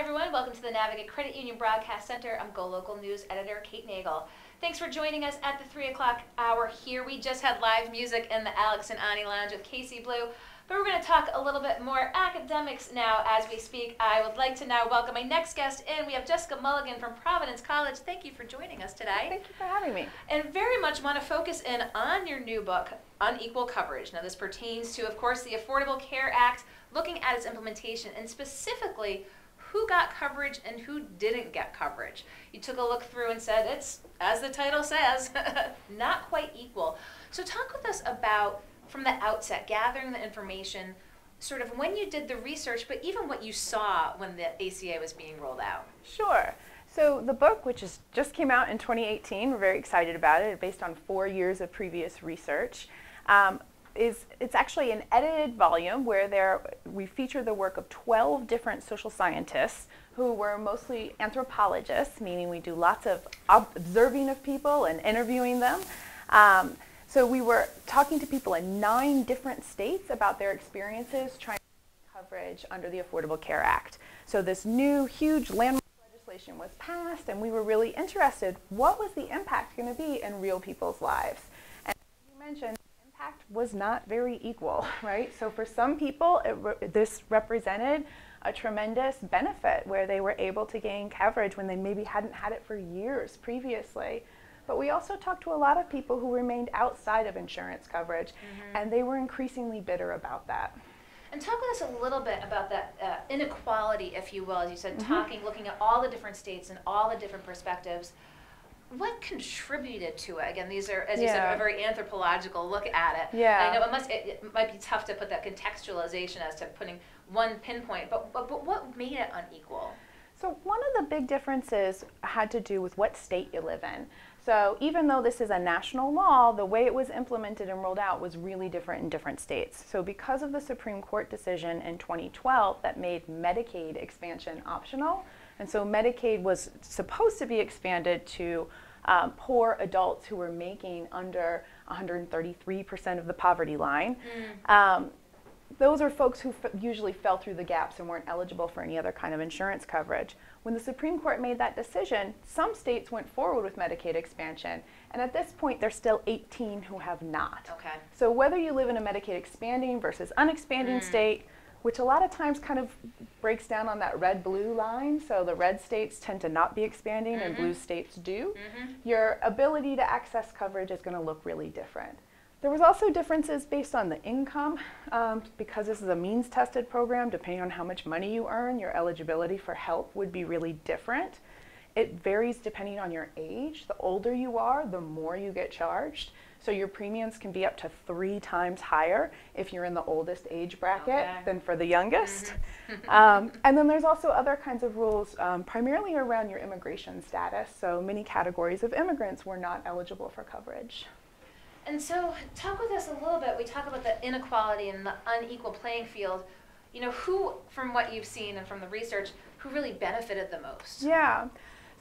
everyone. Welcome to the Navigate Credit Union Broadcast Center. I'm GoLocal News Editor Kate Nagel. Thanks for joining us at the 3 o'clock hour here. We just had live music in the Alex and Ani Lounge with Casey Blue, but we're going to talk a little bit more academics now as we speak. I would like to now welcome my next guest in. We have Jessica Mulligan from Providence College. Thank you for joining us today. Thank you for having me. And very much want to focus in on your new book, Unequal Coverage. Now this pertains to, of course, the Affordable Care Act, looking at its implementation and specifically who got coverage and who didn't get coverage. You took a look through and said it's, as the title says, not quite equal. So talk with us about, from the outset, gathering the information, sort of when you did the research, but even what you saw when the ACA was being rolled out. Sure. So the book, which just came out in 2018, we're very excited about it, based on 4 years of previous research. It's actually an edited volume where we feature the work of 12 different social scientists who were mostly anthropologists, meaning we do lots of observing of people and interviewing them. So we were talking to people in 9 different states about their experiences trying to get coverage under the Affordable Care Act. So this new huge landmark legislation was passed, and we were really interested, what was the impact going to be in real people's lives? And as you mentioned, was not very equal, right? So for some people, this represented a tremendous benefit where they were able to gain coverage when they maybe hadn't had it for years previously. But we also talked to a lot of people who remained outside of insurance coverage, and they were increasingly bitter about that. And talk with us a little bit about that inequality, if you will, as you said, looking at all the different states and all the different perspectives. What contributed to it? Again, these are, as you said, a very anthropological look at it. Yeah. I know it might be tough to put that contextualization as to putting one pinpoint, but what made it unequal? So one of the big differences had to do with what state you live in. So even though this is a national law, the way it was implemented and rolled out was really different in different states. So because of the Supreme Court decision in 2012 that made Medicaid expansion optional, and so Medicaid was supposed to be expanded to poor adults who were making under 133% of the poverty line. Those are folks who usually fell through the gaps and weren't eligible for any other kind of insurance coverage. When the Supreme Court made that decision, some states went forward with Medicaid expansion, and at this point there's still 18 who have not. Okay. So whether you live in a Medicaid expanding versus unexpanding state, which a lot of times kind of breaks down on that red-blue line, so the red states tend to not be expanding and blue states do, your ability to access coverage is going to look really different. There was also differences based on the income, because this is a means-tested program. Depending on how much money you earn, your eligibility for help would be really different. It varies depending on your age. The older you are, the more you get charged. So your premiums can be up to 3 times higher if you're in the oldest age bracket than for the youngest. And then there's also other kinds of rules, primarily around your immigration status. So many categories of immigrants were not eligible for coverage. And so talk with us a little bit. We talk about the inequality and the unequal playing field. You know, who, from what you've seen and from the research, who really benefited the most? Yeah.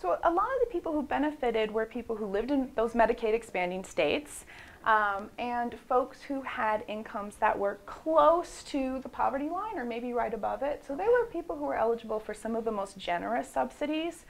So a lot of the people who benefited were people who lived in those Medicaid expanding states, and folks who had incomes that were close to the poverty line or maybe right above it. So they were people who were eligible for some of the most generous subsidies.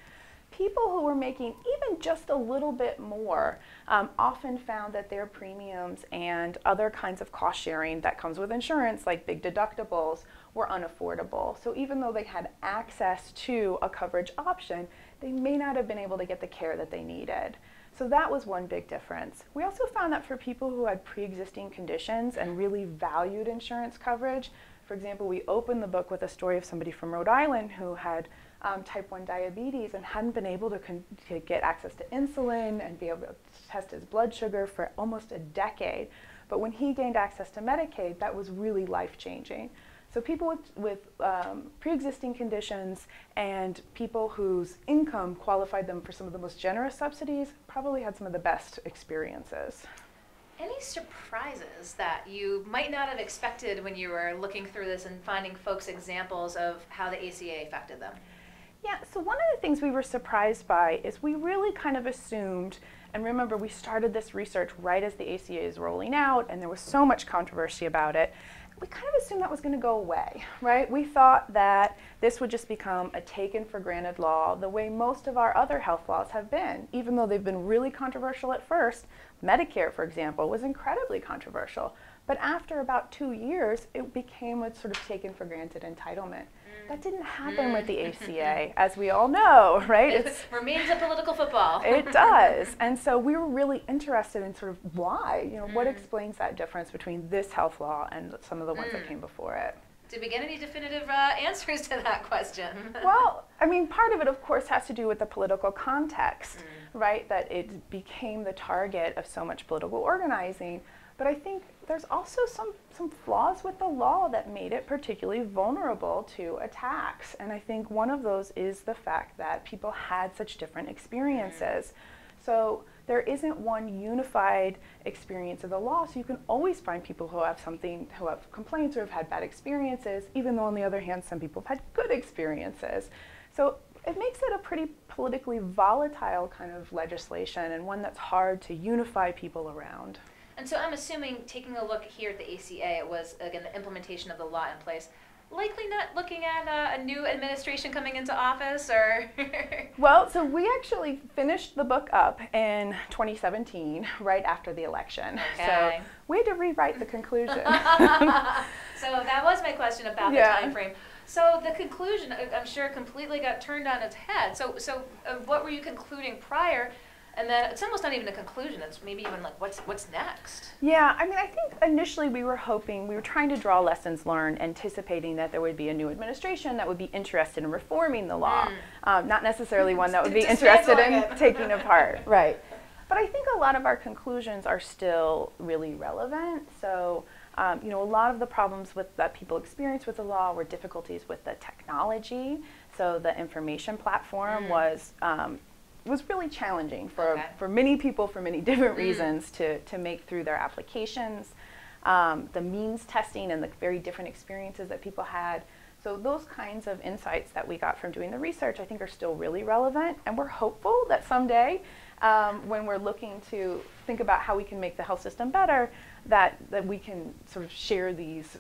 People who were making even just a little bit more often found that their premiums and other kinds of cost sharing that comes with insurance, like big deductibles, were unaffordable. So even though they had access to a coverage option, they may not have been able to get the care that they needed. So that was one big difference. We also found that for people who had pre-existing conditions and really valued insurance coverage, for example, we opened the book with a story of somebody from Rhode Island who had type 1 diabetes and hadn't been able to get access to insulin and be able to test his blood sugar for almost a decade. But when he gained access to Medicaid, that was really life-changing. So people with pre-existing conditions and people whose income qualified them for some of the most generous subsidies probably had some of the best experiences. Any surprises that you might not have expected when you were looking through this and finding folks examples of how the ACA affected them? Yeah, so one of the things we were surprised by is we really kind of assumed, and remember we started this research right as the ACA is rolling out and there was so much controversy about it, we kind of assumed that was going to go away, right? We thought that this would just become a taken for granted law the way most of our other health laws have been. Even though they've been really controversial at first, Medicare, for example, was incredibly controversial. But after about 2 years, it became a sort of taken for granted entitlement. That didn't happen with the ACA, as we all know, right? It remains a political football. It does. And so we were really interested in sort of why, what explains that difference between this health law and some of the ones that came before it. Did we get any definitive answers to that question? Well, I mean, part of it, of course, has to do with the political context, right? That it became the target of so much political organizing. But I think there's also some flaws with the law that made it particularly vulnerable to attacks. And I think one of those is the fact that people had such different experiences. So there isn't one unified experience of the law, so you can always find people who have complaints or have had bad experiences, even though on the other hand, some people have had good experiences. So it makes it a pretty politically volatile kind of legislation and one that's hard to unify people around. And so I'm assuming, taking a look here at the ACA, it was, again, the implementation of the law in place. Likely not looking at a new administration coming into office, or? Well, so we actually finished the book up in 2017, right after the election. Okay. So we had to rewrite the conclusion. So that was my question about the time frame. So the conclusion, I'm sure, completely got turned on its head. So what were you concluding prior? And then it's almost not even a conclusion. It's maybe even like, what's next? Yeah, I mean, I think initially we were trying to draw lessons learned, anticipating that there would be a new administration that would be interested in reforming the law, not necessarily one that would be interested in taking apart, right? But I think a lot of our conclusions are still really relevant. So, a lot of the problems that people experience with the law were difficulties with the technology. So the information platform was really challenging for many people for many different reasons to make through their applications. The means testing and the very different experiences that people had. So those kinds of insights that we got from doing the research, I think, are still really relevant. And we're hopeful that someday, when we're looking to think about how we can make the health system better, that we can sort of share these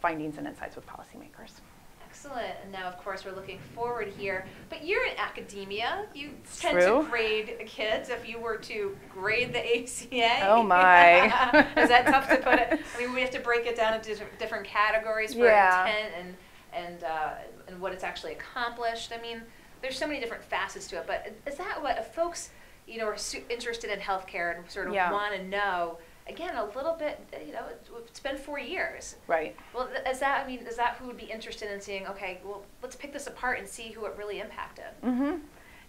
findings and insights with policymakers. Excellent. And now, of course, we're looking forward here. But you're in academia. You tend True. to grade kids. If you were to grade the ACA, oh my, is that tough to put it? I mean, we have to break it down into different categories for intent and what it's actually accomplished. I mean, there's so many different facets to it. But is that what if folks, are interested in healthcare and sort of want to know? Again, a little bit, it's been 4 years. Right. Well, is that who would be interested in seeing, okay, well, let's pick this apart and see who it really impacted? Mm-hmm.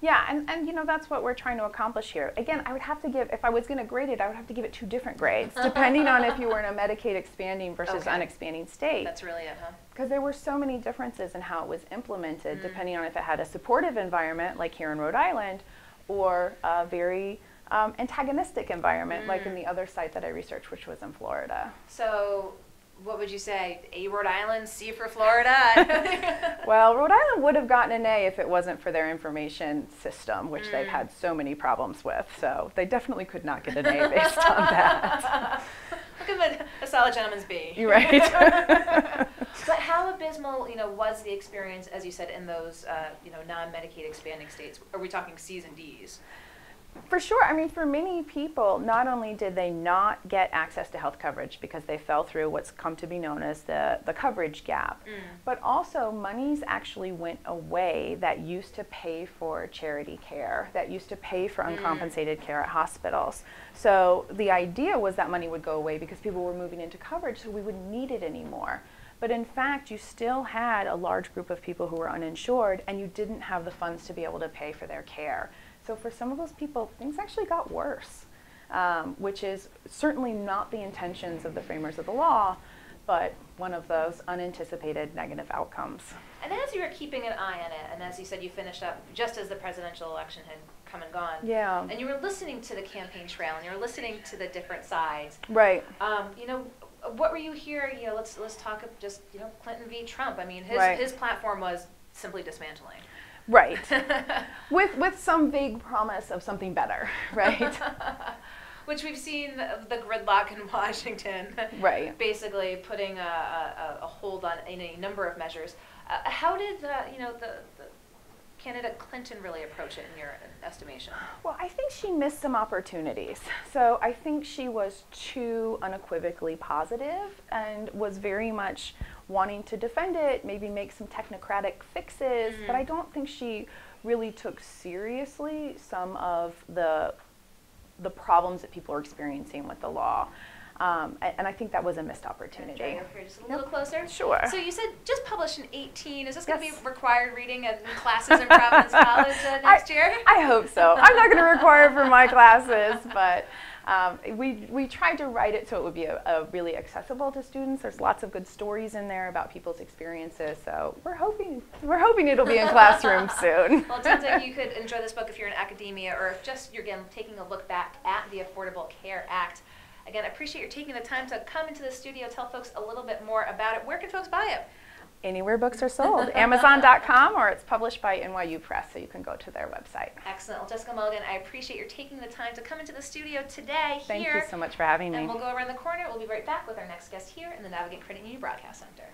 Yeah, and that's what we're trying to accomplish here. Again, I would have to if I was going to grade it, I would have to give it 2 different grades, depending on if you were in a Medicaid expanding versus unexpanding state. That's really it, huh? Because there were so many differences in how it was implemented, depending on if it had a supportive environment, like here in Rhode Island, or a very antagonistic environment, like in the other site that I researched, which was in Florida. So what would you say? A, Rhode Island, C for Florida? Well, Rhode Island would have gotten an A if it wasn't for their information system, which they've had so many problems with. So they definitely could not get an A based on that. Look at a solid gentleman's B. You're right. But how abysmal, was the experience, as you said, in those, non-Medicaid expanding states? Are we talking C's and D's? For sure. I mean, for many people, not only did they not get access to health coverage because they fell through what's come to be known as the coverage gap, but also monies actually went away that used to pay for charity care, that used to pay for uncompensated care at hospitals. So the idea was that money would go away because people were moving into coverage, so we wouldn't need it anymore. But in fact, you still had a large group of people who were uninsured, and you didn't have the funds to be able to pay for their care. So for some of those people, things actually got worse, which is certainly not the intentions of the framers of the law, but one of those unanticipated negative outcomes. And as you were keeping an eye on it, and as you said, you finished up just as the presidential election had come and gone. Yeah. And you were listening to the campaign trail, and you were listening to the different sides. Right. What were you hearing? Let's talk just Clinton v. Trump. I mean, his platform was simply dismantling. Right. with some vague promise of something better, right? which we've seen the gridlock in Washington, Right. basically putting a hold on any number of measures. How did the candidate Clinton really approach it in your estimation? Well, I think she missed some opportunities. So I think she was too unequivocally positive and was very much wanting to defend it, maybe make some technocratic fixes, but I don't think she really took seriously some of the problems that people are experiencing with the law. And I think that was a missed opportunity. Drag over here just a little closer. Sure. So you said just published in 18. Is this going to be required reading in classes in Providence College next year? I hope so. I'm not going to require it for my classes, but we tried to write it so it would be really accessible to students. There's lots of good stories in there about people's experiences, so we're hoping it'll be in classrooms soon. Well, it sounds like you could enjoy this book if you're in academia or if just you're again taking a look back at the Affordable Care Act. Again, I appreciate you taking the time to come into the studio, tell folks a little bit more about it. Where can folks buy it? Anywhere books are sold, Amazon.com, or it's published by NYU Press, so you can go to their website. Excellent. Well, Jessica Mulligan, I appreciate your taking the time to come into the studio today. Thank you so much for having me. And we'll go around the corner. We'll be right back with our next guest here in the Navigate Credit Union Broadcast Center.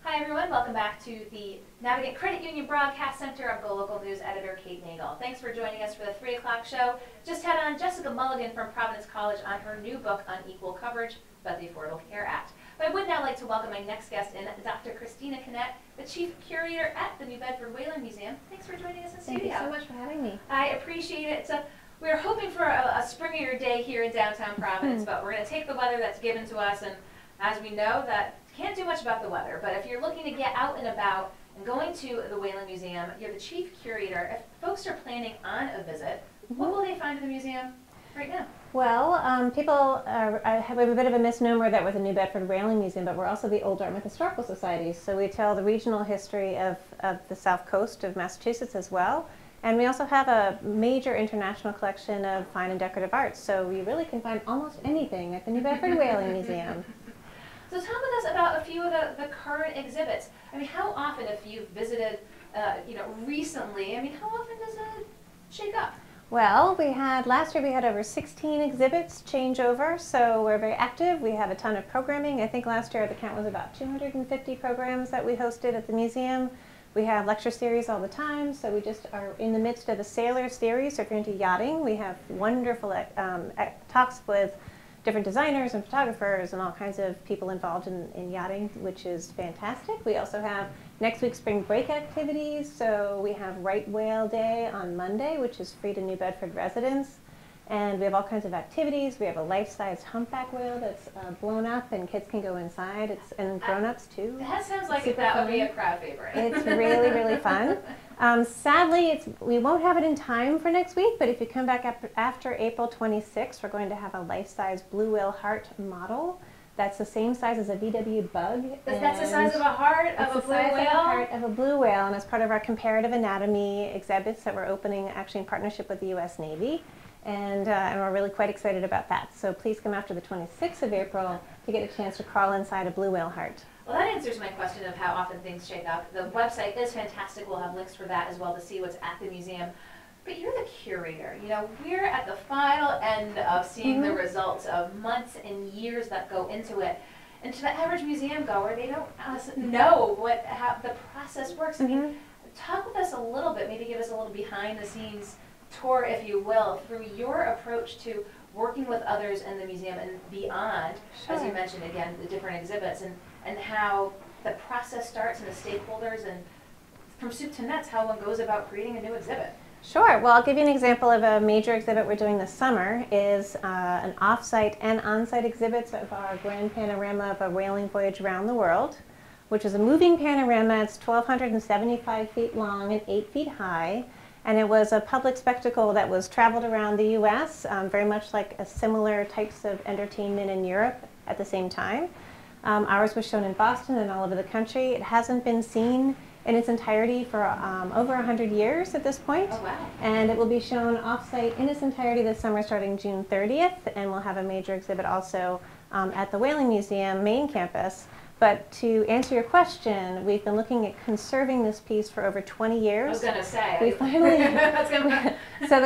Hi everyone, welcome back to the Navigate Credit Union Broadcast Center. I'm GoLocal News Editor Kate Nagel. Thanks for joining us for the 3 o'clock show. Just had on Jessica Mulligan from Providence College on her new book on equal coverage about the Affordable Care Act. But I would now like to welcome my next guest in, Dr. Christina Canet, the Chief Curator at the New Bedford Whaling Museum. Thanks for joining us in studio. Thank you so much for having me. I appreciate it. We're hoping for a springier day here in downtown Providence, but we're going to take the weather that's given to us, and as we know, that can't do much about the weather, but if you're looking to get out and about and going to the Whaling Museum, you're the Chief Curator. If folks are planning on a visit, what will they find in the museum right now? Well, people have a bit of a misnomer that we're the New Bedford Whaling Museum, but we're also the Old Dartmouth Historical Society. So we tell the regional history of the south coast of Massachusetts as well. And we also have a major international collection of fine and decorative arts. So you really can find almost anything at the New Bedford Whaling Museum. So talk with us about a few of the current exhibits. I mean, how often, if you've visited, recently, I mean, how often does it shake up? Well, last year we had over 16 exhibits change over, so we're very active. We have a ton of programming. I think last year the count was about 250 programs that we hosted at the museum. We have lecture series all the time, so we just are in the midst of the Sailor series. So if you're into yachting, we have wonderful talks with different designers and photographers and all kinds of people involved in yachting, which is fantastic. We also have next week's spring break activities. So we have Right Whale Day on Monday, which is free to New Bedford residents. And we have all kinds of activities. We have a life-size humpback whale that's blown up, and kids can go inside, and grown-ups too. That sounds like that would be a crowd favorite. It's really, really fun. Sadly, we won't have it in time for next week, but if you come back after April 26th, we're going to have a life-size blue whale heart model. That's the same size as a VW bug. That's the size of a heart of a blue whale? It's the size of a heart of a blue whale, and as part of our comparative anatomy exhibits that we're opening actually in partnership with the U.S. Navy. And we're really quite excited about that. So please come after the 26th of April to get a chance to crawl inside a blue whale heart. Well, that answers my question of how often things shake up. The website is fantastic. We'll have links for that as well to see what's at the museum. But you're the curator. You know, we're at the final end of seeing the results of months and years that go into it. And to the average museum goer, they don't know how the process works. I mean, talk with us a little bit, maybe give us a little behind the scenes tour, if you will, through your approach to working with others in the museum and beyond, as you mentioned again, the different exhibits, and how the process starts and the stakeholders, and from soup to nuts, how one goes about creating a new exhibit. Sure. Well, I'll give you an example of a major exhibit we're doing this summer is an off-site and on-site exhibits of our grand panorama of a whaling voyage around the world, which is a moving panorama. It's 1,275 feet long and 8 feet high. And it was a public spectacle that was traveled around the U.S., very much like a similar types of entertainment in Europe at the same time. Ours was shown in Boston and all over the country. It hasn't been seen in its entirety for over 100 years at this point. Oh, wow. And it will be shown off-site in its entirety this summer starting June 30th, and we'll have a major exhibit also at the Whaling Museum main campus. But to answer your question, we've been looking at conserving this piece for over 20 years. I was going to say. We finally, so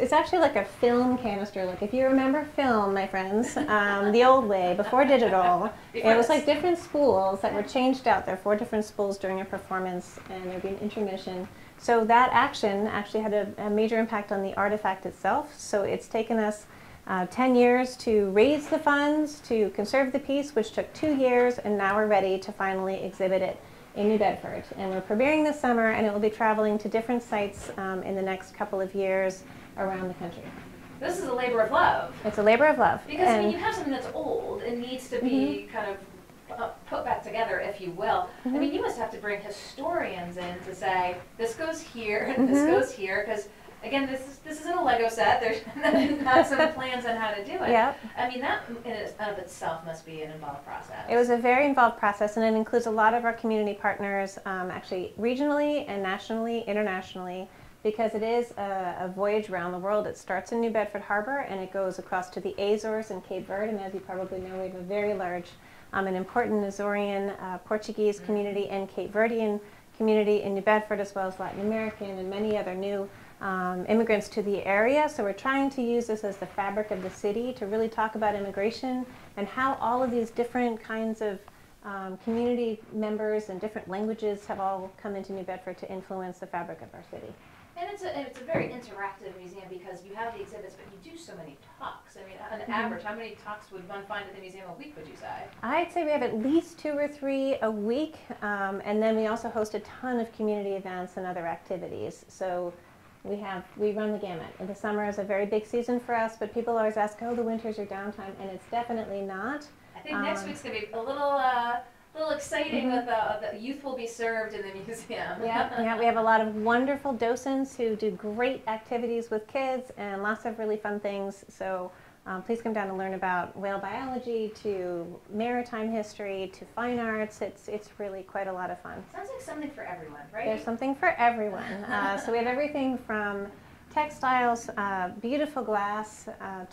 it's actually like a film canister. Like if you remember film, my friends, the old way, before digital, it was like different spools that were changed out. There are 4 different spools during a performance, and there'd be an intermission. So that action actually had a major impact on the artifact itself. So it's taken us 10 years to raise the funds to conserve the piece, which took 2 years, and now we're ready to finally exhibit it in New Bedford. And we're premiering this summer, and it will be traveling to different sites in the next couple of years around the country. This is a labor of love. It's a labor of love. Because I mean, you have something that's old and needs to be kind of put back together, if you will. I mean, you must have to bring historians in to say, this goes here, and this goes here, because again, this isn't a Lego set. There's not some plans on how to do it. Yep. I mean, that in and of itself must be an involved process. It was a very involved process, and it includes a lot of our community partners, actually regionally and nationally, internationally, because it is a voyage around the world. It starts in New Bedford Harbor, and it goes across to the Azores and Cape Verde, and as you probably know, we have a very large and important Azorean Portuguese community and Cape Verdean community in New Bedford, as well as Latin American and many other new immigrants to the area. So we're trying to use this as the fabric of the city to really talk about immigration and how all of these different kinds of community members and different languages have all come into New Bedford to influence the fabric of our city. And it's a very interactive museum because you have the exhibits, but you do so many talks. I mean, on average, how many talks would one find at the museum a week, would you say? I'd say we have at least 2 or 3 a week, and then we also host a ton of community events and other activities. So we run the gamut. And the summer is a very big season for us, but people always ask, oh, the winters are downtime, and it's definitely not. I think next week's going to be a little exciting with the youth will be served in the museum. Yeah, we have a lot of wonderful docents who do great activities with kids and lots of really fun things. So please come down and learn about whale biology, to maritime history, to fine arts. It's really quite a lot of fun. Sounds like something for everyone, right? There's something for everyone. So we have everything from textiles, beautiful glass,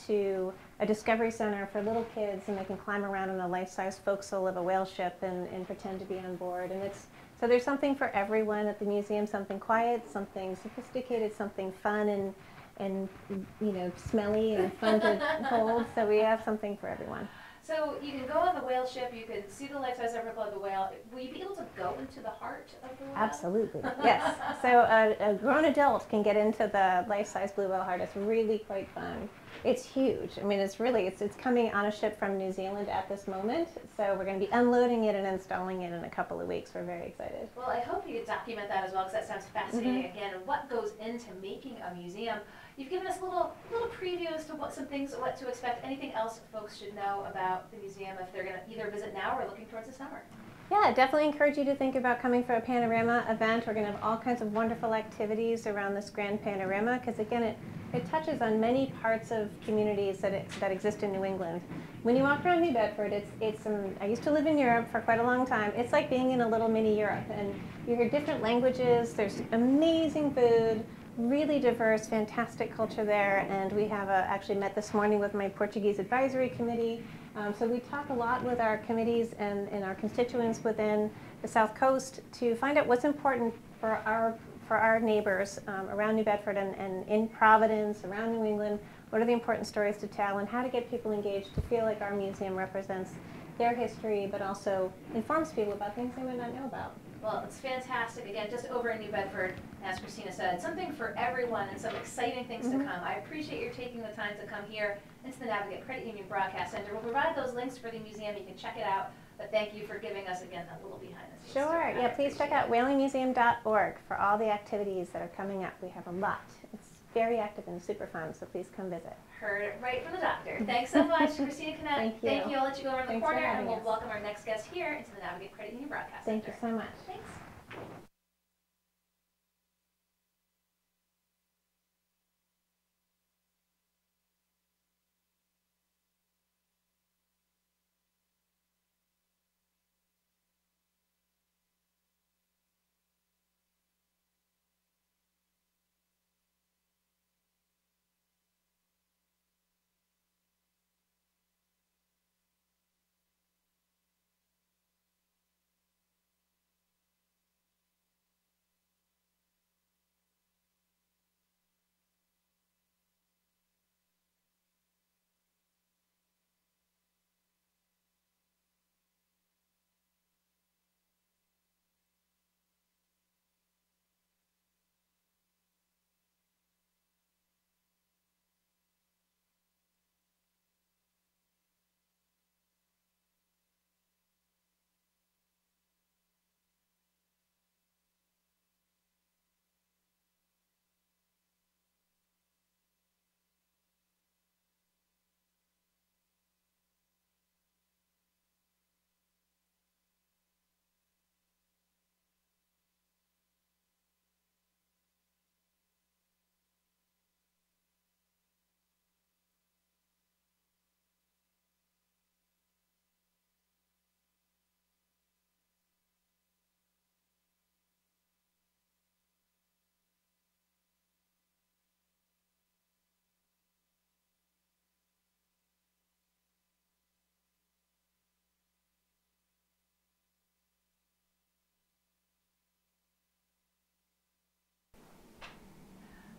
to a discovery center for little kids, and they can climb around in a life-size forecastle of a whale ship and pretend to be on board. And so there's something for everyone at the museum, something quiet, something sophisticated, something fun and smelly and fun to hold. So we have something for everyone. So you can go on the whale ship, you can see the life-size replica of the whale. Will you be able to go into the heart of the whale? Absolutely, yes. So a grown adult can get into the life-size blue whale heart. It's really quite fun. It's huge. I mean, it's coming on a ship from New Zealand at this moment. So we're going to be unloading it and installing it in a couple of weeks. We're very excited. Well, I hope you document that as well, because that sounds fascinating. Again, and what goes into making a museum. You've given us little previews to what to expect. Anything else folks should know about the museum if they're going to either visit now or looking towards the summer? Yeah, definitely encourage you to think about coming for a panorama event. We're going to have all kinds of wonderful activities around this grand panorama, because again, it touches on many parts of communities that exist in New England. When you walk around New Bedford, I used to live in Europe for quite a long time. It's like being in a little mini Europe, and you hear different languages. There's amazing food, really diverse, fantastic culture there, and we have actually met this morning with my Portuguese advisory committee. So we talk a lot with our committees and our constituents within the South Coast to find out what's important for our neighbors around New Bedford and in Providence, around New England. What are the important stories to tell, and how to get people engaged to feel like our museum represents their history, but also informs people about things they might not know about. Well, it's fantastic. Again, just over in New Bedford, as Christina said, something for everyone and some exciting things to come. I appreciate your taking the time to come here into the Navigate Credit Union Broadcast Center. We'll provide those links for the museum. You can check it out. But thank you for giving us, again, that little behind the scenes. Sure. Yeah, please check out whalingmuseum.org for all the activities that are coming up. We have a lot. It's very active and super fun, so please come visit. Heard it right from the doctor. Thanks so much, Christina Canet. Thank you. I'll let you go around the Thanks corner, for and having we'll us. welcome our next guest here into the Navigate Credit Union Broadcast Thank Center. you so much. Thanks.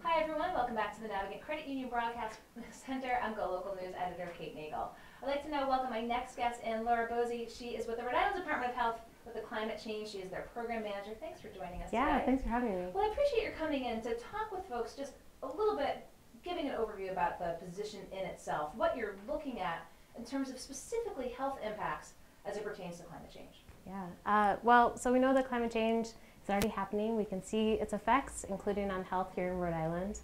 Hi everyone, welcome back to the Navigate Credit Union Broadcast Center. I'm GoLocal News Editor Kate Nagel. I'd like to now welcome my next guest in, Laura Bosey. She is with the Rhode Island Department of Health with the Climate Change. She is their program manager. Thanks for joining us Yeah, today. thanks for having me. Well, I appreciate your coming in to talk with folks just a little bit, giving an overview about the position in itself, what you're looking at in terms of specifically health impacts as it pertains to climate change. Yeah, well, so we know that climate change is already happening. We can see its effects, including on health here in Rhode Island.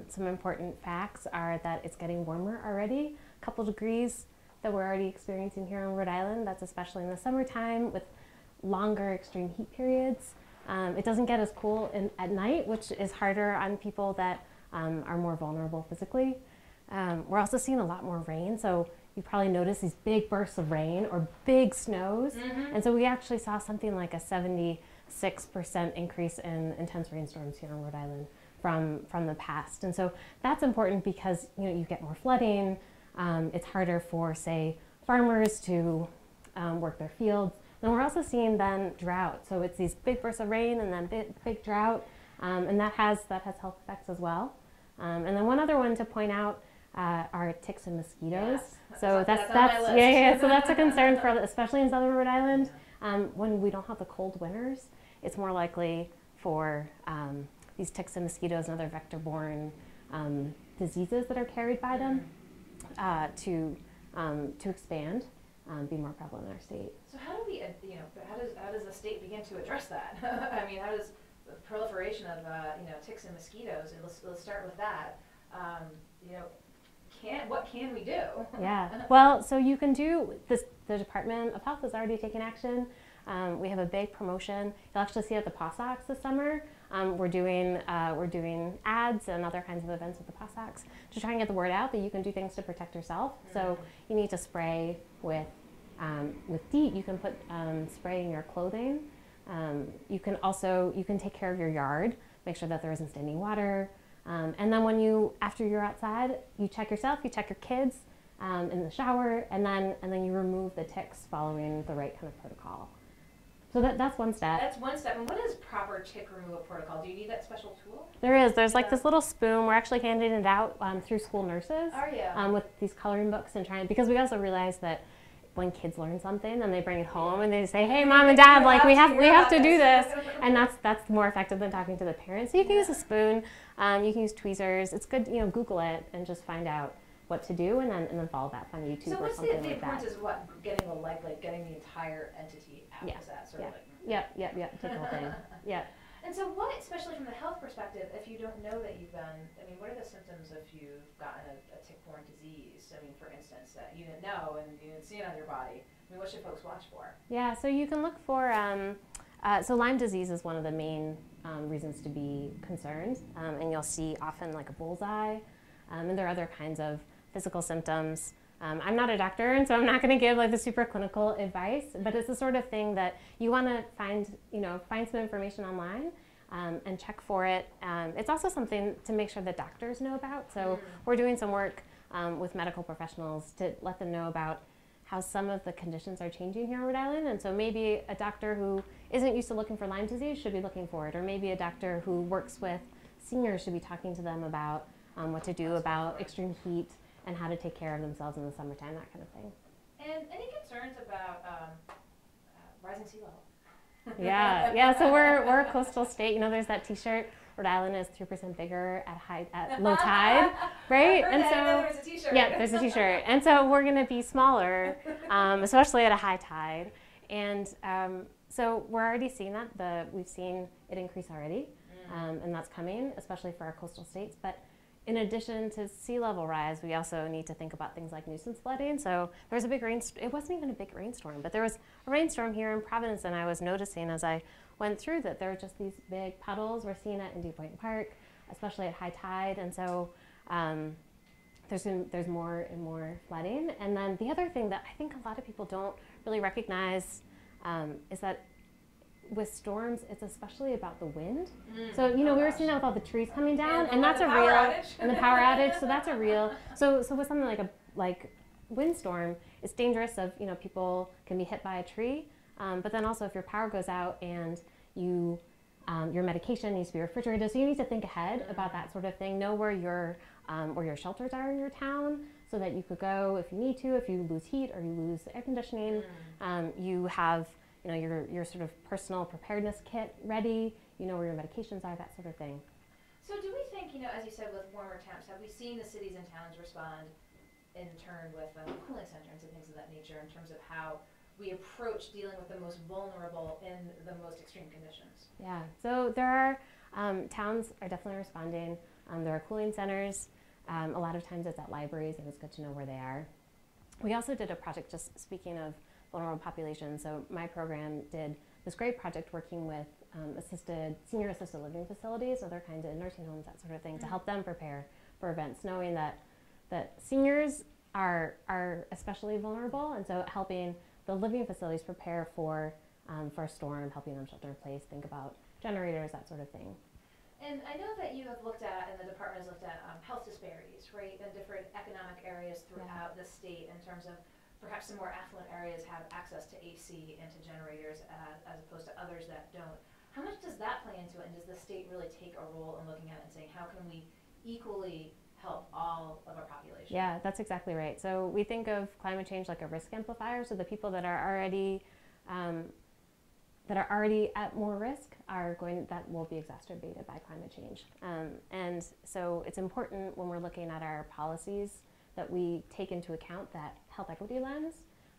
Some important facts are that it's getting warmer already, a couple degrees that we're already experiencing here in Rhode Island. That's especially in the summertime with longer extreme heat periods. It doesn't get as cool at night, which is harder on people that are more vulnerable physically. We're also seeing a lot more rain, so you probably noticed these big bursts of rain or big snows. And so we actually saw something like a 76% increase in intense rainstorms here in Rhode Island from the past. And so that's important because you get more flooding. It's harder for, say, farmers to work their fields. And we're also seeing then drought. So it's these big bursts of rain and then big drought, and that has health effects as well. And then one other one to point out are ticks and mosquitoes. Yes, so that's on my list. yeah. So that's a concern for, especially in southern Rhode Island. When we don't have the cold winters, it's more likely for these ticks and mosquitoes and other vector-borne diseases that are carried by them to expand, be more prevalent in our state. So how do we, how does the state begin to address that? I mean, how does the proliferation of, ticks and mosquitoes, and let's start with that, what can we do? Yeah, well, so you can do this, the Department of Health has already taken action. We have a big promotion. You'll actually see it at the PawSox this summer. We're doing ads and other kinds of events with the PawSox to try and get the word out that you can do things to protect yourself. So you need to spray with DEET. You can put spray in your clothing. You can take care of your yard. Make sure that there isn't standing water. And then after you're outside, you check yourself, you check your kids in the shower, and then you remove the ticks following the right kind of protocol. So that's one step. That's one step. And what is proper tick removal protocol? Do you need that special tool? There's like this little spoon. We're actually handing it out through school nurses. Are you? With these coloring books because we also realize that when kids learn something, then they bring it home and they say, "Hey, mom and dad, like we have to do this," and that's more effective than talking to the parents. So you can use a spoon, you can use tweezers. It's good, Google it and just find out what to do, and then follow that on YouTube or something like that. So what's the importance is what getting getting the entire entity out? Yeah. Is that sort of like? Yep. Take the whole thing. Yeah. And so what, especially from the health perspective, if you don't know that you've been, what are the symptoms if you've gotten a tick-borne disease? For instance, that you didn't know and you didn't see it on your body. What should folks watch for? Yeah, so you can look for, so Lyme disease is one of the main reasons to be concerned. And you'll see often like a bullseye. And there are other kinds of physical symptoms. I'm not a doctor, and so I'm not going to give like the super clinical advice, but it's the sort of thing that you want to find some information online and check for it. It's also something to make sure that doctors know about. So we're doing some work with medical professionals to let them know about how some of the conditions are changing here in Rhode Island. And so maybe a doctor who isn't used to looking for Lyme disease should be looking for it, or maybe a doctor who works with seniors should be talking to them about what to do about extreme heat and how to take care of themselves in the summertime, that kind of thing. And any concerns about rising sea level? Yeah. So we're a coastal state. There's that T-shirt. Rhode Island is 3% bigger at low tide, right? And so there's a T-shirt. Yeah, there's a T-shirt, and so we're going to be smaller, especially at a high tide. And so we're already seeing that. We've seen it increase already, and that's coming, especially for our coastal states. But in addition to sea level rise, we also need to think about things like nuisance flooding. So there was a big it wasn't even a big rainstorm, but there was a rainstorm here in Providence, and I was noticing as I went through that there were just these big puddles. We're seeing it in Dew Point Park, especially at high tide, and so there's more and more flooding. And then the other thing that I think a lot of people don't really recognize is that with storms, it's especially about the wind. So, we were seeing that with all the trees coming down, and that's a real, and the power outage, so that's a real, so with something like windstorm, it's dangerous of, people can be hit by a tree, but then also if your power goes out and your medication needs to be refrigerated, so you need to think ahead about that sort of thing, know where your shelters are in your town, so that you could go if you need to, if you lose heat or you lose air conditioning, you have your sort of personal preparedness kit ready, where your medications are, that sort of thing. So do we think, as you said, with warmer temps, have we seen the cities and towns respond in turn with cooling centers and things of that nature in terms of how we approach dealing with the most vulnerable in the most extreme conditions? Yeah, so there are, towns are definitely responding. There are cooling centers. A lot of times it's at libraries, and it's good to know where they are. We also did a project, just speaking of vulnerable populations. So my program did this great project working with senior assisted living facilities, other kinds of nursing homes, that sort of thing, to help them prepare for events, knowing that seniors are especially vulnerable, and so helping the living facilities prepare for a storm, helping them shelter in place, think about generators, that sort of thing. And I know that you have looked at, and the department has looked at health disparities, right, in different economic areas throughout the state in terms of perhaps some more affluent areas have access to AC and to generators as opposed to others that don't. How much does that play into it, and does the state really take a role in looking at it and saying, how can we equally help all of our population? Yeah, that's exactly right. So we think of climate change like a risk amplifier, so the people that are already at more risk that will be exacerbated by climate change. And so it's important when we're looking at our policies that we take into account that health equity lens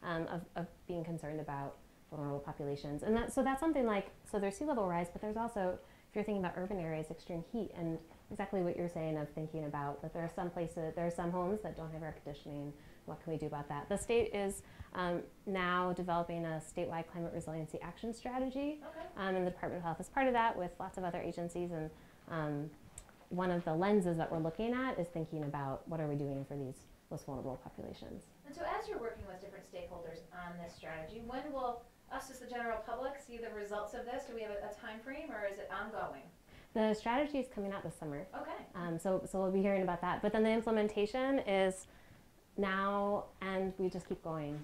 of being concerned about vulnerable populations. And that's something like, so there's sea level rise, but there's also, if you're thinking about urban areas, extreme heat, and exactly what you're saying of thinking about that there are some homes that don't have air conditioning. What can we do about that? The state is now developing a statewide climate resiliency action strategy, and the Department of Health is part of that with lots of other agencies, and one of the lenses that we're looking at is thinking about what are we doing for these most vulnerable populations. And so as you're working with different stakeholders on this strategy, when will us as the general public see the results of this? Do we have a time frame, or is it ongoing? The strategy is coming out this summer. Okay. So we'll be hearing about that. But then the implementation is now, and we just keep going.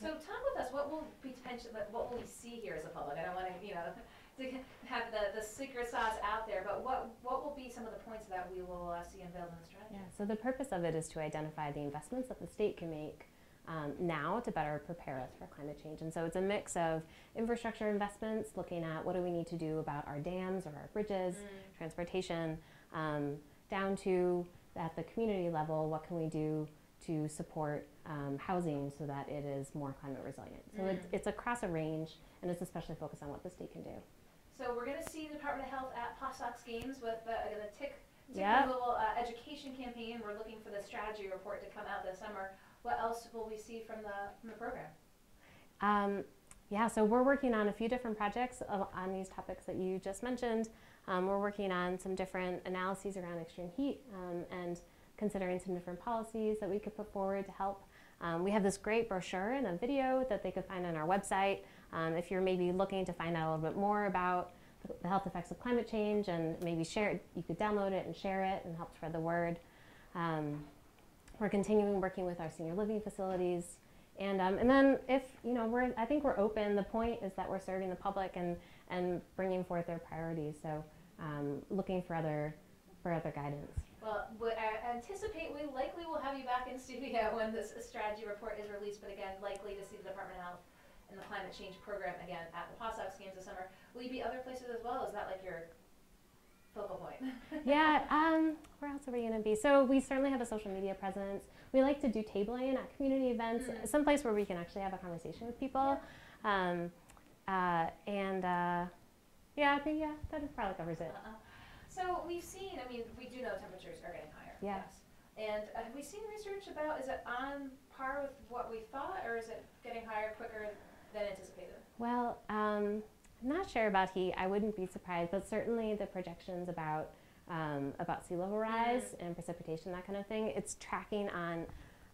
So talk with us. What will we see here as a public? I don't want to, to have the secret sauce out there, but what will be some of the points that we will see unveiled in the strategy? Yeah. So the purpose of it is to identify the investments that the state can make now to better prepare us for climate change. And so it's a mix of infrastructure investments, looking at what do we need to do about our dams or our bridges, transportation, down to at the community level, what can we do to support housing so that it is more climate resilient. So it's across a range, and it's especially focused on what the state can do. So we're going to see the Department of Health at POSOX Games with the tick Yep. removal education campaign. We're looking for the strategy report to come out this summer. What else will we see from the program? Yeah, so we're working on a few different projects on these topics that you just mentioned. We're working on some different analyses around extreme heat and considering some different policies that we could put forward to help. We have this great brochure and a video that they could find on our website. If you're maybe looking to find out a little bit more about the health effects of climate change and maybe share it, you could download it and share it and help spread the word. We're continuing working with our senior living facilities. And then if, I think we're open. The point is that we're serving the public and bringing forth their priorities. So looking for other guidance. Well, I anticipate we likely will have you back in studio when this strategy report is released, but again, likely to see the Department of Health and the climate change program again at the POSOX Games this summer. Will you be other places as well? Is that like your focal point? Yeah, where else are we going to be? So we certainly have a social media presence. We like to do tabling at community events, someplace where we can actually have a conversation with people. Yeah. I think that probably covers it. So we've seen, we do know temperatures are getting higher. Yeah. Yes. And have we seen research about, is it on par with what we thought, or is it getting higher quicker than anticipated? Well, I'm not sure about heat. I wouldn't be surprised, but certainly the projections about sea level rise and precipitation, that kind of thing, it's tracking on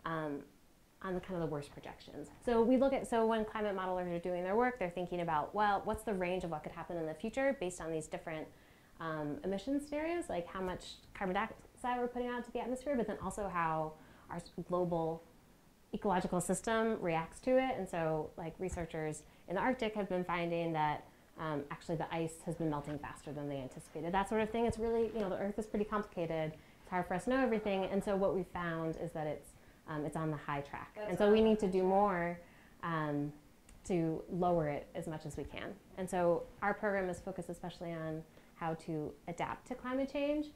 the kind of the worst projections. So when climate modelers are doing their work, they're thinking about, well, what's the range of what could happen in the future based on these different emission scenarios, like how much carbon dioxide we're putting out into the atmosphere, but then also how our global ecological system reacts to it. And so like researchers in the Arctic have been finding that actually the ice has been melting faster than they anticipated, that sort of thing. It's really, the Earth is pretty complicated. It's hard for us to know everything. And so what we found is that it's on the high track. And so we need to do more to lower it as much as we can. And so our program is focused especially on how to adapt to climate change,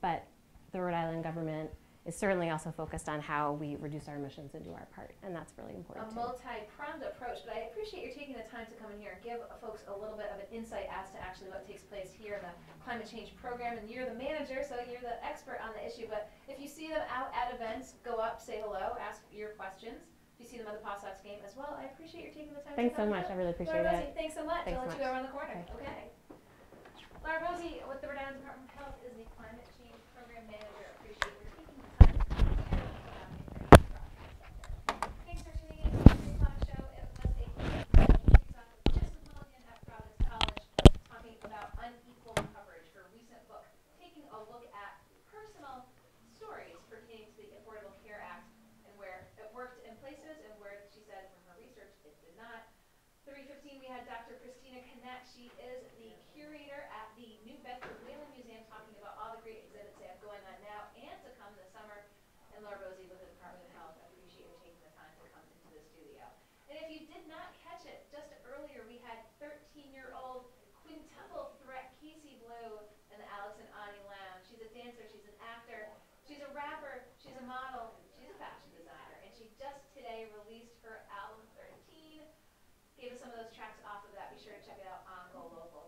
but the Rhode Island government is certainly also focused on how we reduce our emissions and do our part, and that's really important too. A multi-pronged approach, but I appreciate you taking the time to come in here and give folks a little bit of an insight as to actually what takes place here in the climate change program, and you're the manager, so you're the expert on the issue, but if you see them out at events, go up, say hello, ask your questions. If you see them at the POSOX game as well, I appreciate your taking the time Thanks to come so much, in. I really appreciate Laura it. Rosie, thanks so much. Thanks I'll let so you go much. around the corner. Okay. Laura Rosie with the Rhode Island Department of Health is the Climate Change Program Manager. Appreciate your taking the time to come here and put out a great broadcast. Thanks for tuning in to the 3 o'clock show. It was a kicks off with Episcopalian at Providence College talking about unequal coverage for a recent book, taking a look at personal stories pertaining to the Affordable Care Act and where it worked in places and where she said from her research it did not. 3:15 we had Dr. Christina Connett. She is the curator at the New Bedford Whalen Museum talking about all the great exhibits they have going on now and to come this summer. And Laura Rosie with the Department of Health. I appreciate you taking the time to come into the studio. And if you did not catch it, just earlier we had 13-year-old quintuple threat Casey Blue in the Alex and Ani Lounge. She's a dancer, she's an actor, she's a rapper, she's a model, she's a fashion designer, and she just today released her album 13. Gave us some of those tracks off of that. Be sure to check it out on GoLocal.